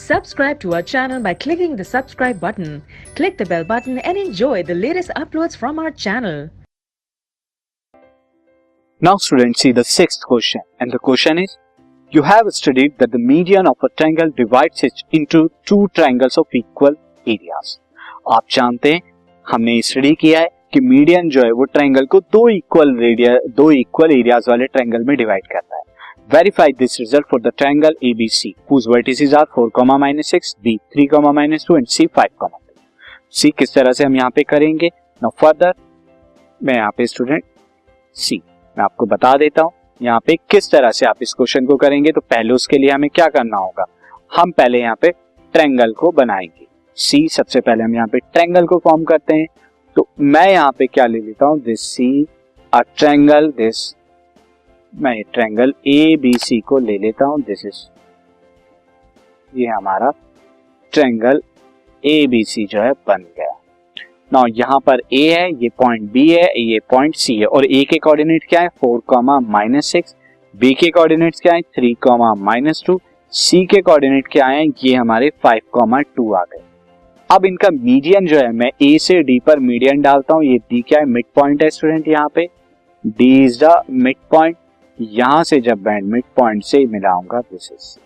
Subscribe to our channel by clicking the subscribe button. Click the bell button and enjoy the latest uploads from our channel. Now students, see the sixth question, and the question is, you have studied that the median of a triangle divides it into two triangles of equal areas. आप जानते हैं, हमने study किया है कि median जो है वो ट्रायंगल को दो इक्वल एरियाज वाले ट्रायंगल में डिवाइड करता है. Verify this result for the triangle ABC whose vertices are 4, -6, B 3, -2 and C 5, 2. सी किस तरह से हम यहाँ पे करेंगे. नाउ फर्दर मैं यहाँ पे स्टूडेंट सी मैं आपको बता देता हूँ यहाँ पे किस तरह से आप इस क्वेश्चन को करेंगे. तो पहले उसके लिए हमें क्या करना होगा, हम पहले यहाँ पे ट्रायंगल को बनाएंगे. सी सबसे पहले हम यहाँ पे ट्रायंगल को फॉर्म करते हैं. तो मैं यहाँ पे क्या ले लेता हूँ, this C a triangle, this मैं ट्रायंगल ABC को ले लेता हूँ. दिस इज ये हमारा ट्रायंगल ABC जो है बन गया. नाउ यहाँ पर A है, ये पॉइंट B है, ये पॉइंट C है और A के कोऑर्डिनेट क्या है 4, -6, B के कोऑर्डिनेट्स क्या है 3, -2, C के कोऑर्डिनेट क्या है ये हमारे 5, 2 आ गए. अब इनका मीडियन जो है मैं A से D पर मीडियन डालता हूँ. ये D क्या है, मिड पॉइंट है स्टूडेंट. यहाँ पे D is the midpoint. यहां से जब मैं मिड पॉइंट से मिलाऊंगा, this is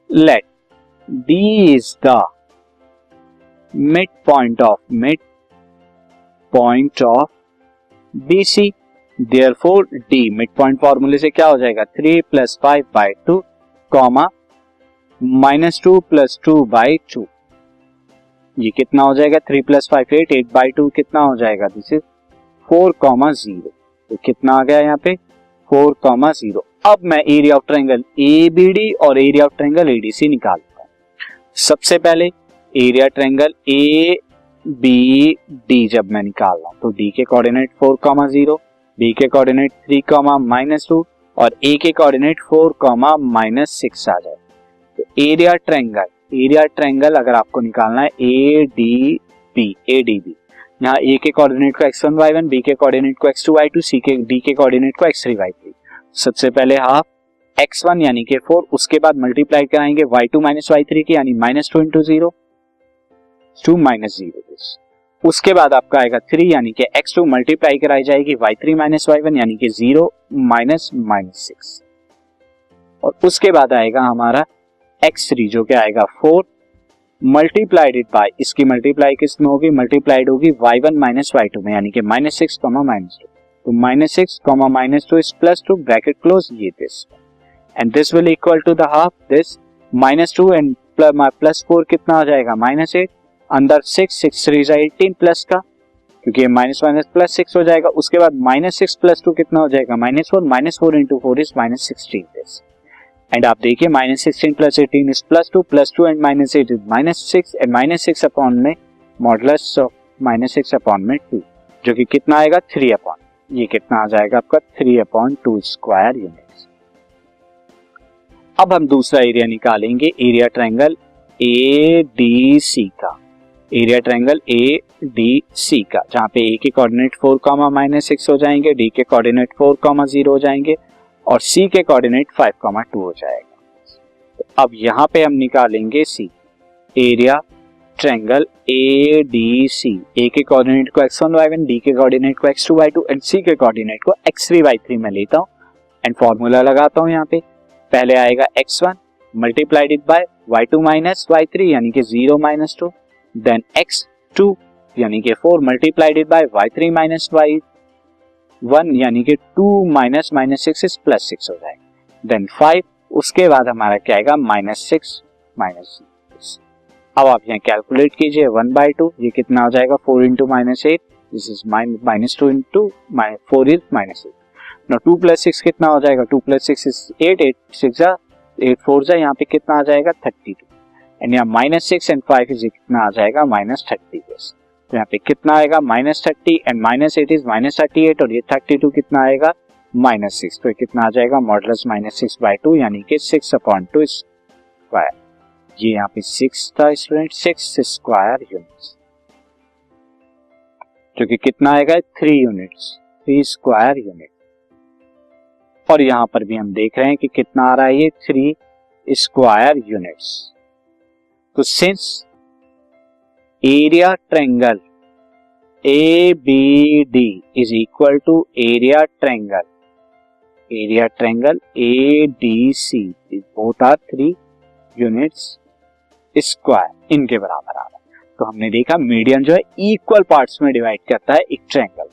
let D is the midpoint of BC. Therefore D midpoint फॉर्मूले से क्या हो जाएगा 3 + 5/2, -2 + 2/2. ये कितना हो जाएगा 3 + 5 8, 8/2 कितना हो जाएगा, दिस इज 4, 0. तो कितना आ गया यहाँ पे 4, 0. अब मैं एरिया ऑफ ट्रायंगल ABD और एरिया ऑफ ट्रायंगल ADC निकालूंगा. सबसे पहले एरिया ट्रायंगल ABD जब मैं निकाल रहा हूं तो D के कोऑर्डिनेट 4, 0, B के कोऑर्डिनेट 3, -2 और A के कोऑर्डिनेट 4, -6 आ जाए. तो एरिया ट्रायंगल अगर आपको निकालना है ADB, यहाँ A के कोऑर्डिनेट को x1, y1, B के कोऑर्डिनेट को x2, y2, D के कोऑर्डिनेट को x3, y3. सबसे पहले हाफ x1 यानी कि 4, उसके बाद मल्टीप्लाई कराएंगे y2 - y3 की यानी -2 × 0, 2 - 0. उसके बाद आपका आएगा 3 यानी कि x2 मल्टीप्लाई कराई जाएगी y3 - y1 यानी कि 0 -6. और उसके बाद आएगा हमारा x3 जो कि आएगा 4 मल्टीप्लाइड इट बाय, इसकी मल्टीप्लाई किस में होगी, मल्टीप्लाइड होगी y1 - y2 में यानी कि -6, -2. तो -6, -2 इज +2 ब्रैकेट क्लोज, ये this and this will equal to the half this -2 and +4 कितना हो जाएगा -8, अंदर 6, 6 3 18 प्लस का, क्योंकि -+6 हो जाएगा. उसके बाद -6 + 2 कितना हो जाएगा -4, -4 × 4 इज -16 दिस. एंड आप देखिए -16 + 18 is +2 and -8 is -6 and -6 upon में मॉडुलस ऑफ -6 अपॉन में 2 जो कि कितना आएगा 3 अपॉन, ये कितना आ जाएगा आपका 3/2 स्क्वायर यूनिट्स. अब हम दूसरा एरिया निकालेंगे, एरिया ट्रायंगल ADC का, जहां पे A के कोऑर्डिनेट 4, -6 हो जाएंगे, D के कोऑर्डिनेट 4, 0 हो जाएंगे और C के कोऑर्डिनेट 5, 2 हो जाएगा. तो अब यहां पे हम निकालेंगे C, area triangle ADC. A के कोऑर्डिनेट को x1, y1, D के कोऑर्डिनेट को x2, y2 एंड C के कोऑर्डिनेट को x3, y3 में लेता हूं एंड फॉर्मूला लगाता हूं. यहाँ पे पहले आएगा x1 multiplied it by y2 - y3 यानी कि 0 -2, देन x2 यानी कि 4 multiplied it by y3 - y1 यानी कि 2 - -6 इज +6 हो जाएगा, देन 5. उसके बाद हमारा क्या आएगा -6 -6. अब आप यहाँ कैलकुलेट कीजिए 1/2, ये कितना हो जाएगा 4 × -8, दिस इज -2 × 4 इज -8. नाउ 2 + 6 कितना हो जाएगा, 2 + 6 इज 8, 8 6 8 4 जा, यहाँ पे कितना आ जाएगा 32 एंड यहाँ -6 एंड 5 इज कितना आ जाएगा -30. तो यहाँ पे कितना आएगा -30 एंड -8 इज -38 और ये 32 कितना आएगा -6. तो कितना आ जाएगा मॉडुलस -6/2 यानी कि 6/2 स्क्वायर. ये यहाँ पे 6 था स्टूडेंट, 6 स्क्वायर यूनिट्स जो कि कितना आएगा 3 यूनिट्स, 3 स्क्वायर यूनिट. और यहाँ पर भी हम देख रहे हैं कि कितना आ रहा है ये 3 स्क्वायर यूनिट्स। तो since area triangle ABD is equal to area triangle ADC, both are 3 units square, इनके बराबर आ रहा है। तो हमने देखा मीडियन जो है इक्वल पार्ट्स में डिवाइड करता है एक ट्रायंगल